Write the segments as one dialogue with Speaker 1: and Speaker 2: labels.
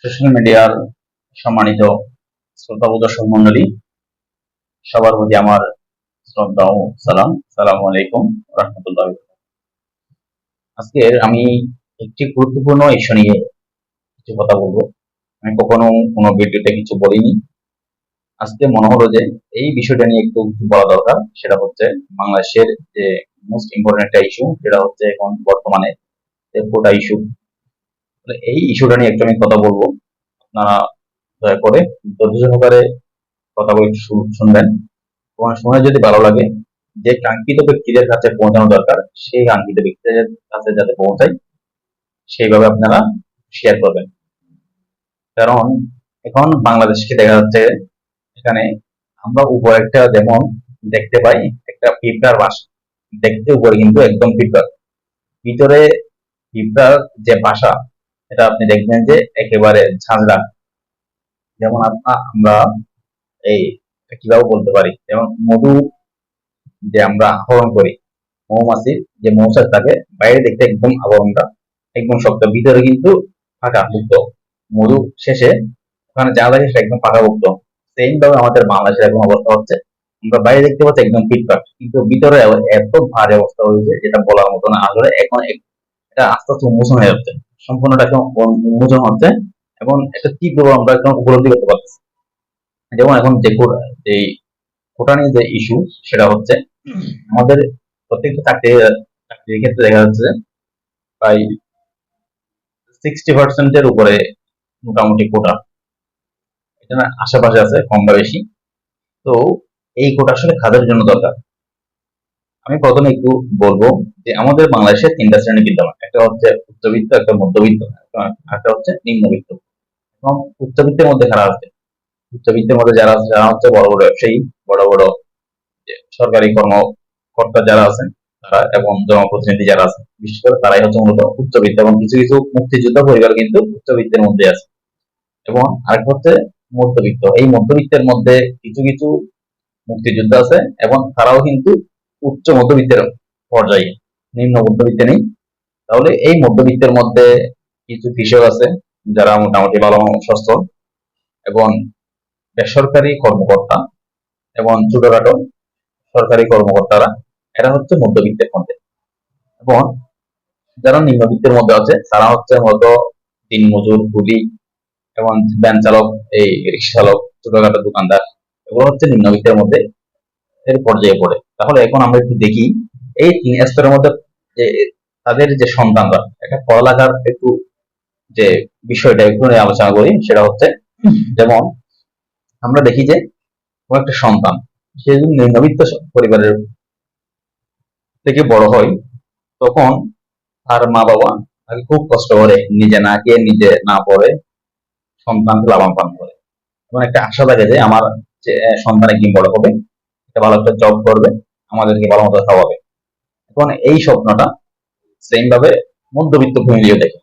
Speaker 1: Social মিডিয়ার সম্মানিত শ্রোতা ও দর্শক মন্ডলী, সবার প্রতি আমার শ্রদ্ধা ও সালাম। সালামু আলাইকুম রাহমাতুল্লাহ। আজকে আমি একটি গুরুত্বপূর্ণ ইস্যু নিয়ে কিছু কথা বলবো। আমি কখনো কোনো ভিডিওতে কিছু বলিনি। আজকে মনে হলো যে এই বিষয়টা নিয়ে একটু বলা দরকার। সেটা হচ্ছে বাংলাদেশের যে মোস্ট ইম্পর্টেন্ট একটা ইস্যু, সেটা হচ্ছে এখন বর্তমানে কোটা ইস্যু। এই ইস্যুটা নিয়ে একটু আমি কথা বলবো। আপনারা দয়া করে ধৈর্য সহকারে কথাগুলো একটু শুনবেন এবং শুনে যদি ভালো লাগে, যে কাঙ্ক্ষিত ব্যক্তিদের কাছে পৌঁছানো দরকার সেই কাঙ্ক্ষিত ব্যক্তিদের কাছে যাতে পৌঁছায় সেইভাবে আপনারা শেয়ার করবেন। কারণ এখন বাংলাদেশকে দেখা যাচ্ছে, এখানে আমরা উপর একটা যেমন দেখতে পাই একটা পিঁপড়ার বাসা, দেখতে উপরে কিন্তু একদম পিঁপড়া, ভিতরে পিঁপড়ার যে বাসা এটা আপনি দেখবেন যে একেবারে ঝাঁঝরা। যেমন আমরা এই কিভাবে বলতে পারি, যেমন মধু যে আমরা আহরণ করি, মৌমাছির যে মৌচাক থাকে বাইরে দেখতে একদম আবরণটা একদম শক্ত, ভিতরে কিন্তু ফাঁকা মুক্ত, মধু শেষে ওখানে যা থাকে সেটা একদম ফাঁকা মুক্ত। সেম ভাবে আমাদের বাংলাদেশের এখন অবস্থা হচ্ছে, আমরা বাইরে দেখতে পাচ্ছি একদম ফিটফাট, কিন্তু ভিতরে এত ভারী অবস্থা হয়েছে যেটা বলার মতো না। আসলে এখন এটা আস্তে আস্তে উন্মোচন হয়ে যাচ্ছে, সম্পূর্ণটা এখন উন্মোচন হচ্ছে এবং একটা তীব্র আমরা এখন উপলব্ধি করতে পারছি। যেমন এখন যে এই কোটা নিয়ে যে ইস্যু, সেটা হচ্ছে আমাদের প্রত্যেকটা চাকরির ক্ষেত্রে দেখা যাচ্ছে প্রায় 60% উপরে মোটামুটি কোটা, এটা আশেপাশে আছে কম বা বেশি। তো এই কোটা আসলে কাদের জন্য দরকার? আমি প্রথমে একটু বলবো যে আমাদের বাংলাদেশে তিনটা শ্রেণী বিদ্যমান, একটা হচ্ছে উচ্চবিত্ত, একটা মধ্যবিত্ত, একটা হচ্ছে নিম্নবিত্ত। এবং উচ্চবিত্তের মধ্যে কারা আছে? উচ্চবিত্তের মধ্যে যারা আছে, যারা হচ্ছে বড় বড় ব্যবসায়ী, বড় বড় সরকারি কর্মকর্তা যারা আছেন তারা, এবং জনপ্রতিনিধি যারা আছেন, বিশেষ করে তারাই হচ্ছে মূলত উচ্চবিত্ত। এবং কিছু কিছু মুক্তিযোদ্ধা পরিবার কিন্তু উচ্চবিত্তের মধ্যে আছে। এবং আরেকটা হচ্ছে মধ্যবিত্ত। এই মধ্যবিত্তের মধ্যে কিছু কিছু মুক্তিযোদ্ধা আছে এবং তারাও কিন্তু উচ্চ মধ্যবিত্তের পর্যায়ে, নিম্ন মধ্যবিত্তে নেই। তাহলে এই মধ্যবিত্তের মধ্যে কিছু কৃষক আছে যারা মোটামুটি ভালো স্বাস্থ্য, এবং বেসরকারি কর্মকর্তা এবং ছোটখাটো সরকারি কর্মকর্তারা, এরা হচ্ছে মধ্যবিত্তের মধ্যে। এবং যারা নিম্নবিত্তের মধ্যে আছে তারা হচ্ছে হয়তো দিনমজুর, কুলি এবং ভ্যান চালক, এই রিক্সা চালক, ছোটখাটো দোকানদার, এগুলো হচ্ছে নিম্নবিত্তের মধ্যে এর পর্যায়ে পড়ে। তাহলে এখন আমরা একটু দেখি এই তিন স্তরের মধ্যে যে তাদের যে সন্তানরা একটা পড়ালেখার একটু যে বিষয়টা একটু নিয়ে আলোচনা করি। সেটা হচ্ছে যেমন আমরা দেখি যে কোনো একটা সন্তান, সে যদি নিম্নবিত্ত পরিবারের থেকে বড় হয়, তখন তার মা বাবা তাকে খুব কষ্ট করে, নিজে না খেয়ে নিজে না পড়ে সন্তানকে লালন পালন করে, এবং একটা আশা থাকে যে আমার যে সন্তান একদিন বড় হবে, একটা ভালো একটা জব করবে, আমাদেরকে ভালো মতো খাওয়াবে। এখন এই স্বপ্নটা সেম ভাবে মধ্যবিত্ত ফ্যামিলিও দেখে।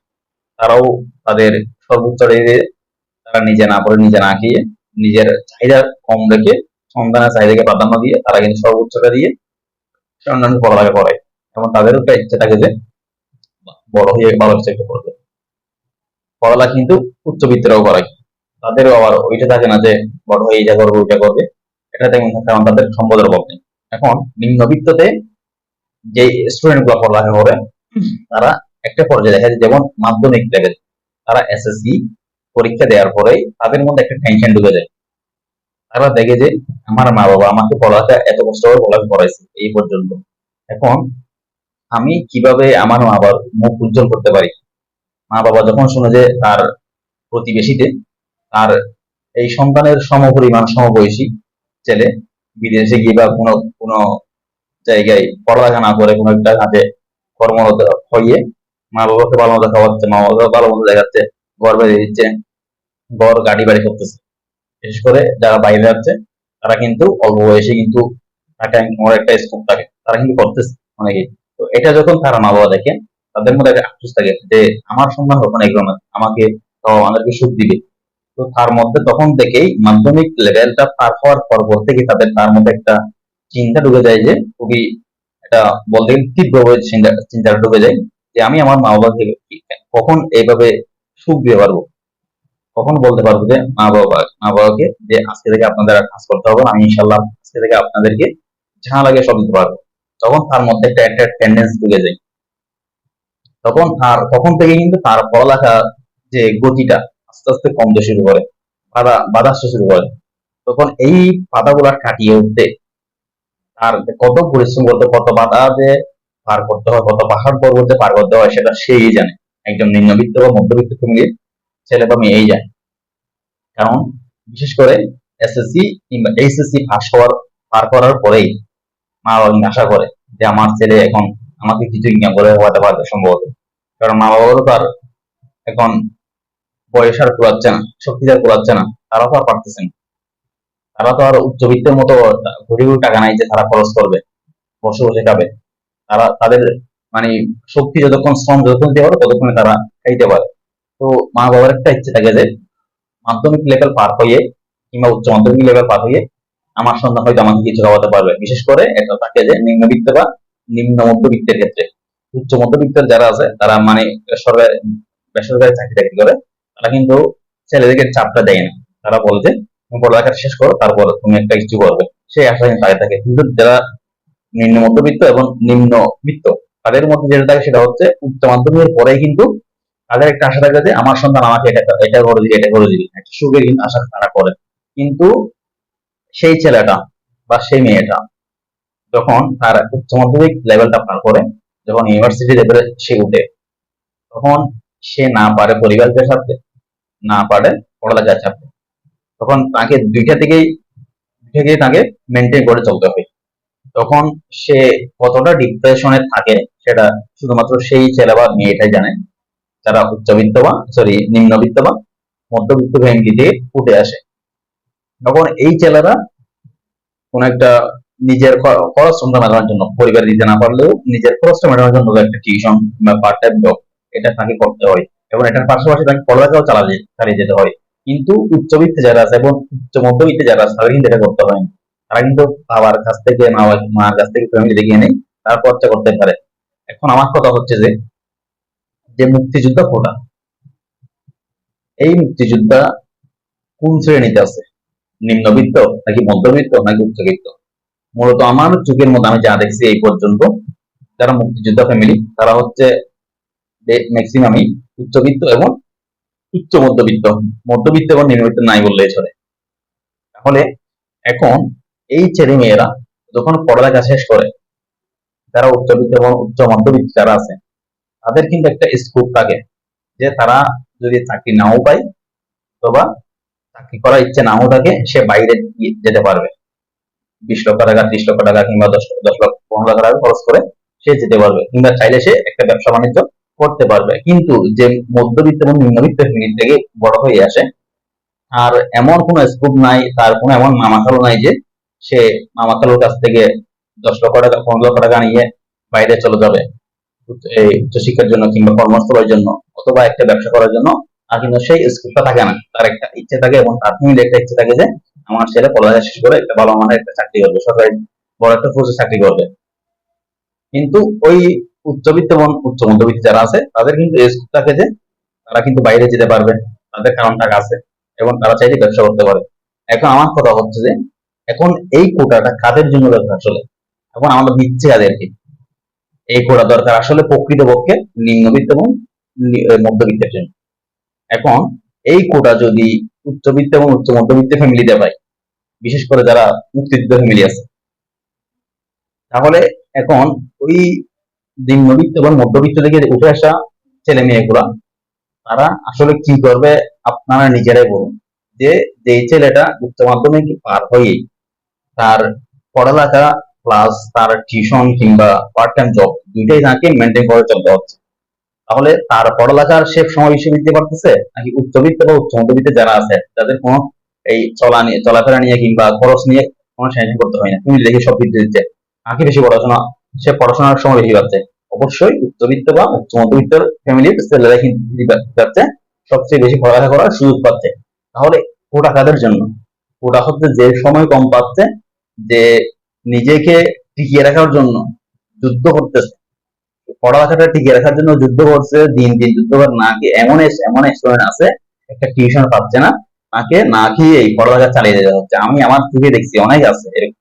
Speaker 1: তারাও তাদের সর্বোচ্চ রেখে, তারা নিজে না পড়ে নিজে না খেয়ে নিজের চাহিদা কম রেখে সন্তানের চাহিদাকে প্রাধান্য দিয়ে তারা কিন্তু সর্বোচ্চটা দিয়ে সন্তানকে পড়ালেখা করে। এবং তাদেরও একটা ইচ্ছে থাকে যে বড় হয়ে ভালো কিছু একটা করবে। পড়ালেখা কিন্তু উচ্চবিত্তরাও করায়, তাদেরও আবার ওইটা থাকে না যে বড় হয়ে এটা করবে ওইটা করবে, এটা তেমন থাকে, কারণ তাদের সম্পদের অভাব নেই। এখন নিম্নবিত্ততে যে স্টুডেন্ট গুলো পড়ালেখা করে, তারা একটা পর্যায়ে দেখা যায়, যেমন মাধ্যমিক লেভেল, তারা এসএসসি পরীক্ষা দেওয়ার পরে তাদের মধ্যে একটা টেনশন ঢুকে যায়। তারা দেখে যে আমার মা বাবা আমাকে পড়ালেখা এত কষ্ট করে পড়ালেখা করাইছে এই পর্যন্ত, এখন আমি কিভাবে আমার মা বাবার মুখ উজ্জ্বল করতে পারি। মা বাবা যখন শুনে যে তার প্রতিবেশীতে তার এই সন্তানের সমপরিমাণ সমবয়সী ছেলে বিদেশে গিয়ে বা কোনো কোনো জায়গায় পড়ালেখা না করে কোনো একটা কাজে কর্মরত হইয়ে মা বাবাকে ভালো মতো খাওয়াচ্ছে, মা বাবা ভালো মতো দেখাচ্ছে, ঘর বেঁধে দিচ্ছে, ঘর গাড়ি বাড়ি করতেছে। বিশেষ করে যারা বাইরে যাচ্ছে তারা কিন্তু অল্প বয়সে কিন্তু একটা স্কোপ থাকে, তারা কিন্তু করতেছে অনেকেই। তো এটা যখন তারা মা বাবা দেখে, তাদের মধ্যে একটা আফসোস থাকে যে আমার সন্তান কখন এগুলো না আমাকে আমাদেরকে সুখ দিবে। তো তার মধ্যে তখন থেকেই মাধ্যমিক লেভেলটা পার হওয়ার পর থেকে তার মধ্যে একটা চিন্তা ঢুকে যায়, যে খুবই এটা বলতে গেলে তীব্রভাবে চিন্তাটা ঢুকে যায় যে আমি আমার মা বাবাকে কখন এইভাবে সুখ দিতে পারবো। কখন বলতে পারবো যে মা বাবাকে যে আজকে থেকে আপনাদের আর কাজ করতে হবে না, আমি ইনশাল্লাহ আজকে থেকে আপনাদেরকে যা লাগে সব দিতে পারবো। তখন তার মধ্যে একটা টেন্ডেন্সি ঢুকে যায়। তখন থেকে কিন্তু তার পড়ালেখা যে গতিটা আস্তে আস্তে কমতে শুরু করে, বাধা আসতে শুরু করে। তখন এই বাধাগুলা কাটিয়ে উঠতে তার যে কত পরিশ্রম করতে, কত বাধা যে পার করতে হয়, কত পাহাড় পর্বত যে পার করতে হয়, সেটা সেই জানে। একজন নিম্নবিত্ত বা মধ্যবিত্ত ফ্যামিলির ছেলে বা মেয়েই জানে। কারণ বিশেষ করে এসএসসি কিংবা এইচএসসি পার করার পরেই মা বাবা আশা করে যে আমার ছেলে এখন আমাকে কিছু ইনকাম করে হওয়াতে পারবে সম্ভবত। কারণ মা বাবারও তো আর এখন বয়স আর কুলাচ্ছে না, শক্তি আর কুলাচ্ছে না, তারা তো আর পারতেছে না। তারা তো আর উচ্চবিত্তের মতো কোটি কোটি টাকা নাই যে তারা খরচ করবে, বসে বসে খাবে। তাদের মানে শক্তি যতক্ষণ, শ্রম যতক্ষণ দিতে পারে ততক্ষণে তারা খাইতে পারে। তো মা বাবার একটা ইচ্ছে থাকে যে মাধ্যমিক লেভেল পার হয়ে কিংবা উচ্চ মাধ্যমিক লেভেল পার হয়ে আমার সন্তান হয়তো আমাকে কিছু খাওয়াতে পারবে। বিশেষ করে এটা থাকে যে নিম্নবিত্ত বা নিম্ন মধ্যবিত্তের ক্ষেত্রে। উচ্চ মধ্যবিত্তের যারা আছে তারা মানে সরকারি বেসরকারি চাকরি টাকরি করে, তারা কিন্তু ছেলেদেরকে চাপটা দেয় না। তারা বলে যে তুমি পড়ালেখা শেষ করো, তারপর তুমি একটা কিছু করবে, সেই আশা কিন্তু তাদের থাকে। কিন্তু যারা নিম্ন মধ্যবিত্ত এবং নিম্নবিত্ত তাদের মধ্যে যেটা থাকে সেটা হচ্ছে উচ্চ মাধ্যমিকের পরেই কিন্তু তাদের একটা আশা থাকে যে আমার সন্তান আমাকে এটা করে দিবে, এটা করে দিবে, একটা সুখের কিন্তু আশা তারা করে। কিন্তু সেই ছেলেটা বা সেই মেয়েটা যখন তার উচ্চ মাধ্যমিক লেভেলটা পার করে, যখন ইউনিভার্সিটি লেভেলে সে উঠে, তখন সে না পারে পরিবারকে সাথে, না পারে পড়ালেখার সাথে। তখন তাকে দুইটা থেকেই তাকে মেনটেন করে চলতে হবে। তখন সে কতটা ডিপ্রেশনে থাকে সেটা শুধুমাত্র সেই ছেলে বা মেয়েটাই জানে, যারা উচ্চবিত্ত বা নিম্নবিত্ত বা মধ্যবিত্ত ফ্যামিলি থেকে উঠে আসে। তখন এই ছেলেরা কোন একটা নিজের খরচটা মেটানোর জন্য, পরিবার দিতে না পারলেও নিজের খরচটা মেটানোর জন্য একটা টিউশন বা পার্ট টাইম জব এটা তাকে করতে হয়, এবং এটার পাশাপাশি তাকে পড়ালেখাও চালিয়ে যেতে হয়। কিন্তু উচ্চবিত্তে যারা আছে এবং উচ্চ মধ্যবিত্তে যারা আছে তারা কিন্তু এটা করতে হয় না। তারা কিন্তু বাবার কাছ থেকে, মার কাছ থেকে ফ্যামিলি দেখিয়ে নেই, তারা খরচা করতে পারে। এখন আমার কথা হচ্ছে যে যে মুক্তিযোদ্ধা কোটা, এই মুক্তিযোদ্ধা কোন শ্রেণীতে আছে? নিম্নবিত্ত নাকি মধ্যবিত্ত নাকি উচ্চবিত্ত? মূলত আমার চোখের মধ্যে আমি যা দেখছি এই পর্যন্ত, যারা মুক্তিযোদ্ধা ফ্যামিলি তারা হচ্ছে ম্যাক্সিমামই উচ্চবিত্ত এবং উচ্চ মধ্যবিত্ত। মধ্যবিত্ত এবং নিম্নবিত্ত নাই বললেই চলে। তাহলে এখন এই ছেলে মেয়েরা যখন পড়ালেখা শেষ করে, যারা উচ্চবিত্ত এবং উচ্চ মধ্যবিত্ত যারা আছে, তাদের কিন্তু একটা স্কোপ থাকে যে তারা যদি চাকরি নাও পায় অথবা চাকরি করার ইচ্ছে নাও থাকে, সে বাইরে যেতে পারবে। 20 লক্ষ টাকা, 30 লক্ষ টাকা কিংবা 10 লক্ষ 15 লাখ টাকা খরচ করে সে যেতে পারবে, কিংবা চাইলে সে একটা ব্যবসা বাণিজ্য করতে পারবে। কিন্তু যে মধ্যবিত্ত এবং নিম্নবিত্ত ফ্যামিলি থেকে বড় হয়ে আসে, আর এমন কোনো স্কোপ নাই, তার কোনো এমন মামা খালু নাই যে সে মামা খালুর কাছ থেকে 10 লক্ষ টাকা 15 লক্ষ টাকা নিয়ে বাইরে চলে যাবে এই উচ্চশিক্ষার জন্য কিংবা কর্মস্থলের জন্য অথবা একটা ব্যবসা করার জন্য। আর কিন্তু সেই স্কোপটা থাকে না, তার একটা ইচ্ছে থাকে এবং তার ফ্যামিলি একটা ইচ্ছে থাকে যে আমার ছেলে পড়ালেখা শেষ করে একটা ভালো মানের একটা চাকরি করবে, সরকারি বড় একটা পোস্টে চাকরি করবে। কিন্তু ওই উচ্চবিত্ত এবং উচ্চ মধ্যবিত্ত যারা আছে তাদের কিন্তু এই স্কোপ থাকে যে তারা কিন্তু বাইরে যেতে পারবে, তাদের কারণ টাকা আছে এবং তারা চাইলে ব্যবসা করতে পারে। এখন আমার কথা হচ্ছে যে এখন এই কোটাটা কাদের জন্য দরকার আসলে? এখন আমরা দিচ্ছি কাদেরকে? এই কোটা দরকার আসলে প্রকৃতপক্ষে নিম্নবিত্ত এবং মধ্যবিত্তের জন্য। এখন এই কোটা যদি উচ্চবিত্ত এবং উচ্চ মধ্যবিত্ত ফ্যামিলিতে পায়, বিশেষ করে যারা মুক্তিযুদ্ধ ফ্যামিলি আছে, তাহলে এখন ওই নিম্নবিত্ত এবং মধ্যবিত্ত থেকে উঠে আসা ছেলে মেয়েগুলা তারা আসলে কি করবে আপনারা নিজেরাই বলুন। যে ছেলেটা উচ্চ মাধ্যমিক পার হয়ে তার পড়ালেখা প্লাস তার টিউশন কিংবা পার্ট টাইম জব দুইটাই তাকে মেনটেন করে চলতে হচ্ছে, তাহলে তার পড়ালেখার সে সময় বেশি দিতে পারতেছে নাকি উচ্চবিত্ত বা উচ্চ মধ্যবিত্ত যারা আছে তাদের কোনো এই চলাফেরা নিয়ে কিংবা খরচ নিয়ে কোনো টেনশন করতে হয় না, তুমি দেখে সব কিছু দিচ্ছে, নাকি বেশি পড়াশোনা, সে পড়াশোনার সময় বেশি পাচ্ছে? অবশ্যই উচ্চবিত্ত বা উচ্চ মধ্যবিত্ত ফ্যামিলির ছেলেরা কিন্তু পাচ্ছে, সবচেয়ে বেশি পড়ালেখা করার সুযোগ পাচ্ছে। তাহলে ওটা কাদের জন্য? ওটা হচ্ছে যে সময় কম পাচ্ছে, যে নিজেকে টিকিয়ে রাখার জন্য যুদ্ধ করতেছে, পড়ালেখাটা টিকিয়ে রাখার জন্য যুদ্ধ করছে, দিন দিন যুদ্ধ করে, নাকি এমন এমন স্টুডেন্ট আছে একটা টিউশন পাচ্ছে না, তাকে না খেয়ে এই পড়ালেখা চালিয়ে যেতে হচ্ছে। আমি আমার চোখে দেখছি, অনেক আছে এরকম।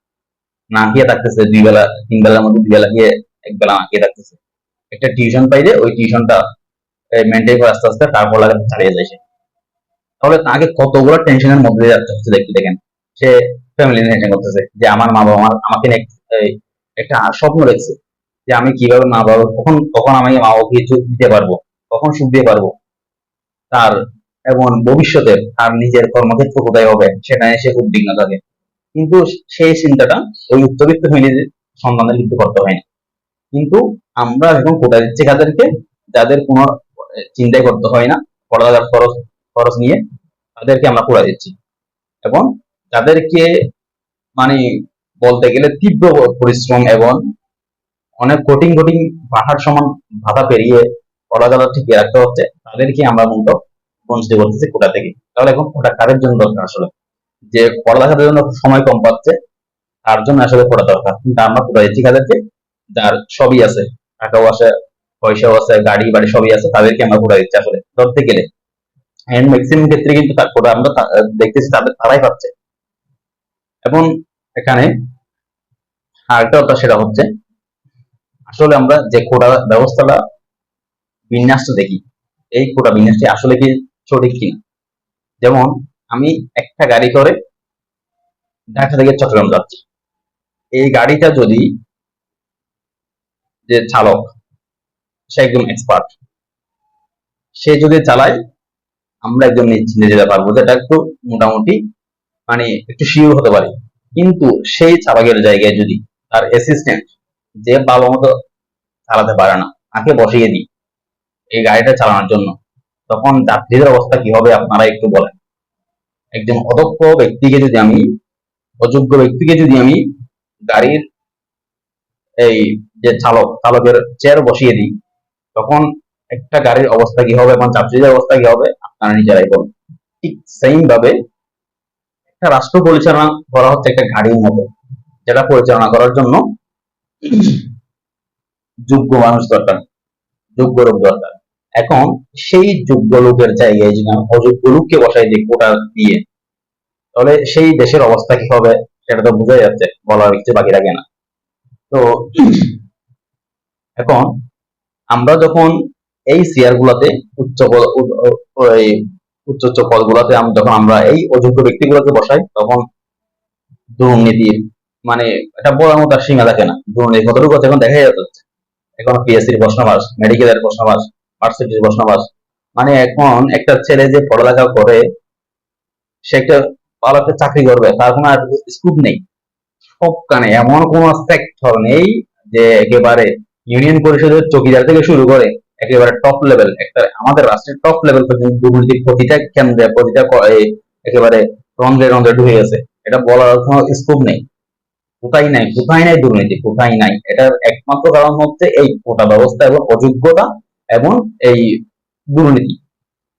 Speaker 1: না খেয়ে থাকতেছে 2 বেলা 3 বেলার মধ্যে 2 বেলা খেয়ে 1 বেলা না খেয়ে থাকতেছে। একটা টিউশন পাইলে ওই টিউশনটা মেনটেন করে আস্তে আস্তে তার পড়ালেখা চালিয়ে যায় সে। তাহলে তাকে কতগুলো টেনশনের মধ্যে দিয়ে যাচ্ছে হচ্ছে দেখতে দেখেন। সে ফ্যামিলি টেনশন করতেছে যে আমার মা বাবা আমাকে নিয়ে একটা স্বপ্ন দেখছে যে আমি কিভাবে মা বাবা কখন কখন আমি মা বাবাকে কিছু দিতে পারবো, কখন সুখ দিয়ে পারবো তার, এবং ভবিষ্যতে তার নিজের কর্মক্ষেত্র কোথায় হবে সেটা নিয়ে সে উদ্বিগ্ন থাকে। কিন্তু সেই চিন্তাটা ওই উচ্চবিত্ত ফ্যামিলির সন্তানদের কিন্তু করতে হয় না। কিন্তু আমরা এখন কোথায় দিচ্ছি তাদেরকে, যাদের কোনো চিন্তাই করতে হয় না পড়ালেখার খরচ খরচ নিয়ে, তাদেরকে আমরা পড়া দিচ্ছি। এবং তাদেরকে মানে বলতে গেলে তীব্র পরিশ্রম এবং অনেক কঠিন কঠিন পাহাড় সমান বাধা পেরিয়ে পড়ালেখা টিকিয়ে রাখতে হচ্ছে, তাদেরকে আমরা মূলত বঞ্চিত করতেছি কোটা থেকে। তাহলে এখন কোটা কাদের জন্য দরকার আসলে? যে পড়ালেখার জন্য সময় কম পাচ্ছে তার জন্য আসলে কোটা দরকার, কিন্তু আমরা কোটা দিচ্ছি তাদেরকে যার সবই আছে, টাকাও আছে, পয়সাও আছে, গাড়ি বাড়ি সবই আছে, তাদেরকে আমরা কোটা দিচ্ছি আসলে ধরতে গেলে। এন্ড ম্যাক্সিমাম ক্ষেত্রে কিন্তু তার কোটা আমরা দেখতেছি তারাই পাচ্ছে। এবং এখানে আরেকটা কথা সেটা হচ্ছে আসলে আমরা যে কোটা ব্যবস্থাটা বিন্যাসটা দেখি, এই কোটা বিন্যাসটি আসলে কি সঠিক কিনা। যেমন আমি একটা গাড়ি করে ঢাকা থেকে চট্টগ্রাম যাচ্ছি, এই গাড়িটা যদি যে চালক সে একদম এক্সপার্ট, সে যদি চালায় আমরা একদম নিশ্চিন্তে যেতে পারবো, যেটা একটু মোটামুটি মানে একটু শিওর হতে পারি। কিন্তু সেই চালকের জায়গায় যদি তার অ্যাসিস্ট্যান্ট যে ভালো মতো চালাতে পারে না, তাকে বসিয়ে দিই এই গাড়িটা চালানোর জন্য, তখন যাত্রীদের অবস্থা কি হবে আপনারা একটু বলেন। একজন অদক্ষ ব্যক্তিকে যদি আমি, অযোগ্য ব্যক্তিকে যদি আমি গাড়ির এই যে চালকের চেয়ার বসিয়ে দিই, তখন একটা গাড়ির অবস্থা কি হবে এবং যাত্রীদের অবস্থা কি হবে আপনারা নিজেরাই বলুন। ঠিক সেম ভাবে একটা রাষ্ট্র পরিচালনা করা হচ্ছে একটা গাড়ির মতো, যেটা পরিচালনা করার জন্য যোগ্য মানুষ দরকার, যোগ্য লোক দরকার। এখন সেই যোগ্য লোকের জায়গায় যদি আমি অযোগ্য লোককে বসাই দিই কোটা দিয়ে, তাহলে সেই দেশের অবস্থা কি হবে সেটা তো বোঝাই যাচ্ছে, বলার কিছু বাকি রাখে না। তো এখন আমরা যখন এই শেয়ার গুলাতে উচ্চ ওই উচ্চ উচ্চ পদগুলোতে যখন আমরা এই অযোগ্য ব্যক্তিগুলোকে বসাই, তখন দুর্নীতির মানে এটা বলার মতো আর সীমা থাকে না। দুর্নীতি কতটুকু এখন দেখা যাচ্ছে। এখন পিএসসির প্রশ্নবাস, মেডিকেলের প্রশ্নবাস, ভার্সিটির প্রশ্নবাস, মানে এখন একটা ছেলে যে পড়ালেখা করে সে একটা ভালো একটা চাকরি করবে তার কোনো আর স্কোপ নেই। সবখানে এমন কোন সেক্টর নেই যে একেবারে ইউনিয়ন পরিষদের চকিদার থেকে শুরু করে একেবারে টপ লেভেল, একটা আমাদের রাষ্ট্রের টপ লেভেল পর্যন্ত দুর্নীতি প্রতিটা কেন্দ্রে প্রতিটা একেবারে রন্ধ্রে রন্ধ্রে ঢুকে গেছে। এটা বলার কোনো স্কোপ নেই। কোথায় নাই, কোথায় নাই দুর্নীতি, কোথায় নাই। এটার একমাত্র কারণ হচ্ছে এই কোটা ব্যবস্থা এবং অযোগ্যতা এবং এই দুর্নীতি।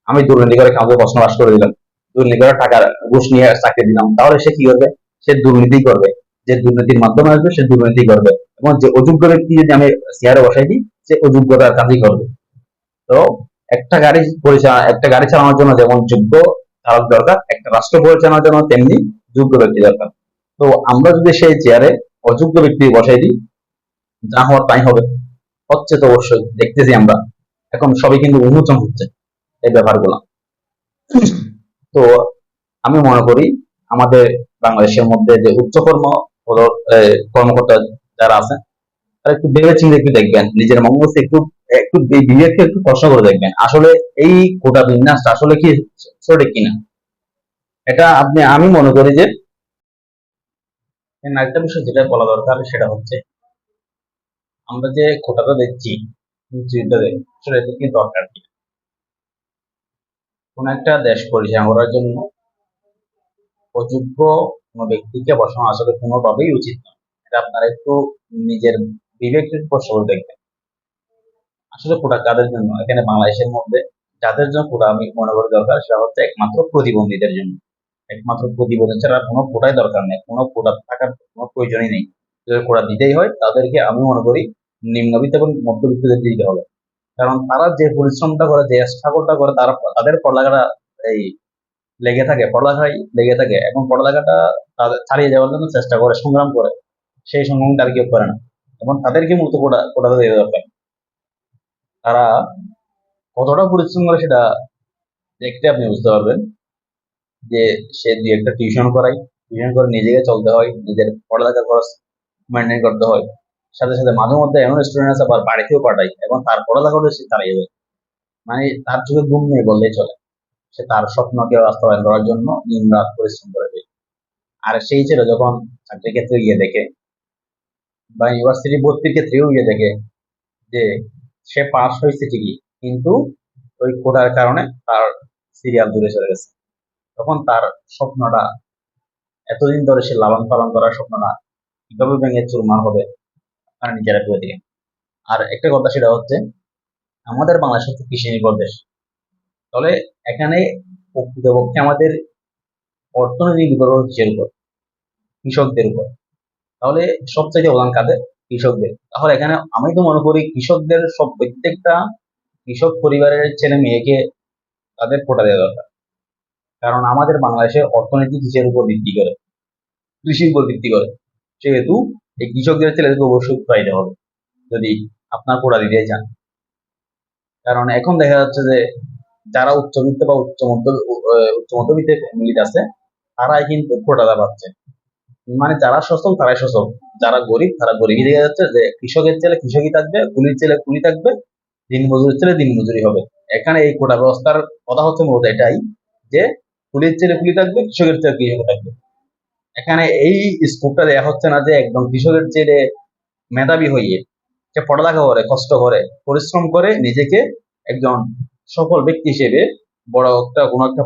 Speaker 1: আমি দুর্নীতি করে কাউকে প্রশ্ন পাস করে দিলাম, দুর্নীতি করে টাকার ঘুষ নিয়ে চাকরি দিলাম, তাহলে সে কি করবে? সে দুর্নীতি করবে। যে দুর্নীতির মাধ্যমে আসবে সে দুর্নীতি করবে, এবং যে অযোগ্য ব্যক্তি যদি আমি চেয়ারে বসাই দিই সে অযোগ্যতার কাজই করবে। তো একটা গাড়ি চালানোর জন্য যেমন যোগ্য চালক দরকার, একটা রাষ্ট্র পরিচালনার জন্য তেমনি যোগ্য ব্যক্তি দরকার। তো আমরা যদি সেই চেয়ারে অযোগ্য ব্যক্তি বসাই দিই, যা হওয়ার তাই হবে। হচ্ছে তো অবশ্যই দেখতেছি আমরা, এখন সবই কিন্তু উন্মোচন হচ্ছে এই ব্যাপারগুলো। তো আমি মনে করি আমাদের বাংলাদেশের মধ্যে যে উচ্চকর্ম কর্মকর্তা যারা আছেন, তারা একটু ভেবে চিন্তে একটু দেখবেন, নিজের মঙ্গলকে একটু একটু বিবেককে একটু প্রশ্ন করে দেখবেন আসলে এই কোটা বিন্যাসটা আসলে কি সঠিক কিনা। এটা আমি মনে করি যে আরেকটা বিষয় যেটা বলা দরকার সেটা হচ্ছে আমরা যে কোটাটা দিচ্ছি আসলে এটা কি দরকার কি। কোন একটা দেশ পরিচালনা করার জন্য অযোগ্য কোনো ব্যক্তিকে বসানো আসলে কোনোভাবেই উচিত নয়। এটা আপনারা একটু নিজের বিবেককে প্রশ্ন করে দেখবেন। আসলে কোটা কাদের জন্য? এখানে বাংলাদেশের মধ্যে যাদের জন্য কোটা আমি মনে করি দরকার সেটা হচ্ছে একমাত্র প্রতিবন্ধীদের জন্য। একমাত্র প্রতিবন্ধী ছাড়া কোনো কোটাই দরকার নেই, কোনো কোটা থাকার কোনো প্রয়োজনই নেই। যদি কোটা দিতেই হয় তাদেরকে আমি মনে করি নিম্নবিত্ত এবং মধ্যবিত্তদের দিতে হবে। কারণ তারা যে পরিশ্রমটা করে, যে স্ট্রাগলটা করে, তারা তাদের পড়ালেখাটা এই লেগে থাকে, পড়ালেখায় লেগে থাকে এবং পড়ালেখাটা তাদের ছাড়িয়ে যাওয়ার জন্য চেষ্টা করে, সংগ্রাম করে। সেই সংগ্রাম তারা কেউ করে না, এবং তাদেরকে মূলত কোটাটা দেওয়া দরকার। তারা কতটা পরিশ্রম করে সেটা দেখতে আপনি বুঝতে পারবেন, যে সে দুই একটা টিউশন করাই, টিউশন করে নিজেকে চলতে হয়, নিজের পড়ালেখার খরচ মেনটেন করতে হয়। সাথে সাথে মাঝে মধ্যে এমন স্টুডেন্ট আছে আবার বাড়িতেও পাঠাই এবং তার পড়ালেখাটা সে চালিয়ে যায়। মানে তার চোখে ঘুম নেই বললেই চলে। সে তার স্বপ্নকে বাস্তবায়ন করার জন্য দিন রাত পরিশ্রম করে যায়। আর সেই ছেলে যখন চাকরির ক্ষেত্রে গিয়ে দেখে বা ইউনিভার্সিটি ভর্তির ক্ষেত্রেও গিয়ে দেখে যে সে পাস হয়েছে ঠিকই, কিন্তু ওই কোটার কারণে তার সিরিয়াল দূরে চলে গেছে, তখন তার স্বপ্নটা, এতদিন ধরে সে লালন পালন করার স্বপ্নটা কিভাবে ভেঙে চুরমার হবে তারা নিজেরা ভেবে দেখে। আর একটা কথা সেটা হচ্ছে, আমাদের বাংলাদেশ হচ্ছে কৃষি নির্ভর দেশ। তাহলে এখানে প্রকৃতপক্ষে আমাদের অর্থনীতি নির্ভর করে কিসের উপর? কৃষকদের উপর। তাহলে সবচেয়ে প্রধান কাজে কৃষকদের। তাহলে এখানে আমি তো মনে করি কৃষকদের সব প্রত্যেকটা কৃষক পরিবারের ছেলে মেয়েকে তাদের কোটা দেওয়া দরকার। কারণ আমাদের বাংলাদেশের অর্থনীতি কিসের উপর ভিত্তি করে? কৃষির উপর ভিত্তি করে। সেহেতু এই কৃষকদের ছেলেদেরকে অবশ্যই কোটা দিতে হবে, যদি আপনার কোটা দিতে চান। কারণ এখন দেখা যাচ্ছে যে যারা উচ্চবিত্ত বা উচ্চ মধ্যবিত্তের ফ্যামিলিতে আছে, তারাই কিন্তু কোটাটা পাচ্ছে। মানে যারা সচ্ছল তারাই সচ্ছল, যারা গরিব তারা গরিবই দেখা যাচ্ছে, যে কৃষকের ছেলে কৃষকই থাকবে, কুলির ছেলে কুলি থাকবে, দিন মজুরের ছেলে দিন মজুরি হবে। এখানে এই কোটা ব্যবস্থার কথা হচ্ছে মূলত এটাই, যে কুলির ছেলে কুলি থাকবে, কৃষকের ছেলে কৃষক থাকবে। এখানে এই স্কোপটা দেওয়া হচ্ছে না যে একদম কৃষকের ছেলে মেধাবী হইয়ে সে পড়ালেখা করে, কষ্ট করে, পরিশ্রম করে নিজেকে একজন সফল ব্যক্তি হিসেবে বড় একটা কোনো একটা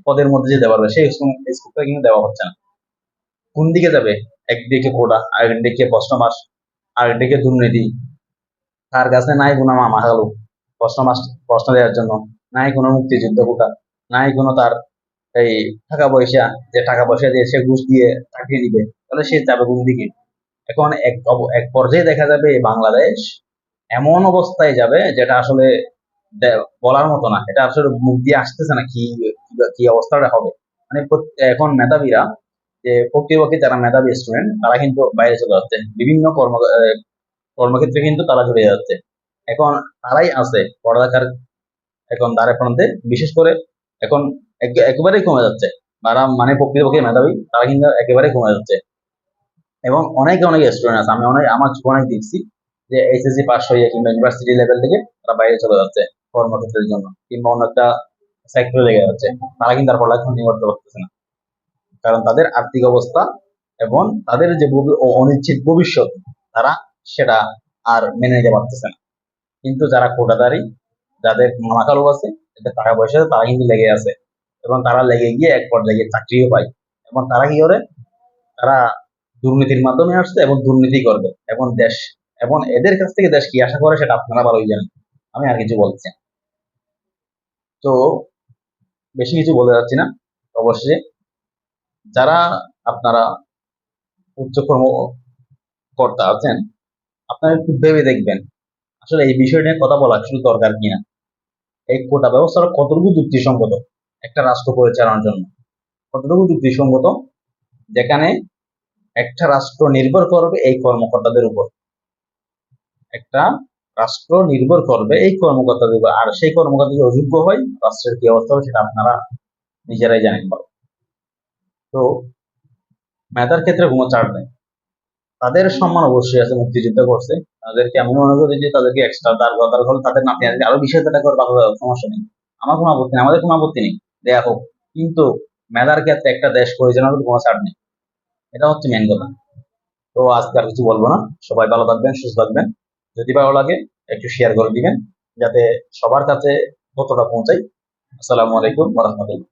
Speaker 1: পদের মধ্যে যেতে পারবে, সেই স্কোপটা কিন্তু দেওয়া হচ্ছে না। কোন দিকে যাবে? একদিকে কোটা, আরেকদিকে প্রশ্ন মাস, আরেকদিকে দুর্নীতি। তার কাছে নাই কোনো মামা খালু প্রশ্ন মাস, প্রশ্ন দেওয়ার জন্য, নাই কোনো মুক্তিযুদ্ধ কোটা, নাই কোনো তার এই টাকা পয়সা, যে টাকা পয়সা দিয়ে সে ঘুষ দিয়ে চাকরি দিবে, তাহলে সে যাবে কোন দিকে? এখন এক পর্যায়ে দেখা যাবে বাংলাদেশ এমন অবস্থায় যাবে যেটা আসলে বলার মতো না। এটা আসলে মুখ দিয়ে আসতেছে না কি কি অবস্থাটা হবে। মানে এখন মেধাবীরা, যে প্রকৃতপক্ষে যারা মেধাবী স্টুডেন্ট, তারা কিন্তু বাইরে চলে যাচ্ছে, বিভিন্ন কর্মক্ষেত্রে কিন্তু তারা চলে যাচ্ছে। এখন তারাই আছে পড়ালেখার এখন দ্বারে প্রান্তে, বিশেষ করে এখন একেবারেই কমে যাচ্ছে। তারা মানে প্রকৃতপক্ষে মেধাবী তারা কিন্তু একেবারেই কমে যাচ্ছে। এবং অনেক অনেক স্টুডেন্ট আছে, আমি আমার চোখে অনেক দেখছি, যে এইচএসসি পাস হয়ে কিংবা ইউনিভার্সিটি লেভেল থেকে তারা বাইরে চলে যাচ্ছে কর্মক্ষেত্রের জন্য, কিংবা অন্য একটা সেক্টরে লেগে যাচ্ছে। তারা কিন্তু আর পড়ালেখা কন্টিনিউ করতে পারতেছে না, কারণ তাদের আর্থিক অবস্থা এবং তাদের যে অনিশ্চিত ভবিষ্যৎ, তারা সেটা আর মেনে নিতে পারতেছে না। কিন্তু যারা কোটাদারি, যাদের মাথালো আছে, যাদের টাকা পয়সা আছে, তারা কিন্তু লেগে আছে, এবং তারা লেগে গিয়ে এক পর্যায়ে চাকরিও পায়। এবং তারা কি করে? তারা দুর্নীতির মাধ্যমে আসছে এবং দুর্নীতি করবে, এবং দেশ, এবং এদের কাছ থেকে দেশ কি আশা করে সেটা আপনারা ভালোই জানেন, আমি আর কিছু বলছি না। তো বেশি কিছু বলে যাচ্ছি না। অবশ্যই যারা আপনারা উচ্চ কর্মকর্তা আছেন, আপনারা একটু ভেবে দেখবেন আসলে এই বিষয় নিয়ে কথা বলা আসলে দরকার কিনা। এই কোটা ব্যবস্থাটা কতটুকু যুক্তিসঙ্গত একটা রাষ্ট্র পরিচালনার জন্য, কতটুকু যুক্তিসঙ্গত, যেখানে একটা রাষ্ট্র নির্ভর করবে এই কর্মকর্তাদের উপর। একটা রাষ্ট্র নির্ভর করবে এই কর্মকর্তাদের উপর, আর সেই কর্মকর্তা যদি অযোগ্য হয়, রাষ্ট্রের কি অবস্থা হবে সেটা আপনারা নিজেরাই জানেন। তো মেধার ক্ষেত্রে কোনো ছাড় নেই, তাদের সম্মান অবশ্যই আছে, মুক্তিযুদ্ধ করছে তাদেরকে, আমি মনে করি যে তাদেরকে এক্সট্রা দরকার হলে তাদের নাতি আরো 20,000 টাকা করে ভালো সমস্যা নেই, আমার কোনো আপত্তি নেই, আমাদের কোনো আপত্তি নেই, দেয়া হোক। কিন্তু মেধার ক্ষেত্রে একটা দেশ পরিচালনার কোনো ছাড় নেই, এটা হচ্ছে মেন কথা। তো আজকে আর কিছু বলবো না, সবাই ভালো থাকবেন, সুস্থ থাকবেন। যদি ভালো লাগে একটু শেয়ার করে দিবেন, যাতে সবার কাছে ততটা পৌঁছায়। আসসালামু আলাইকুম ওয়া রাহমাতুল্লাহ।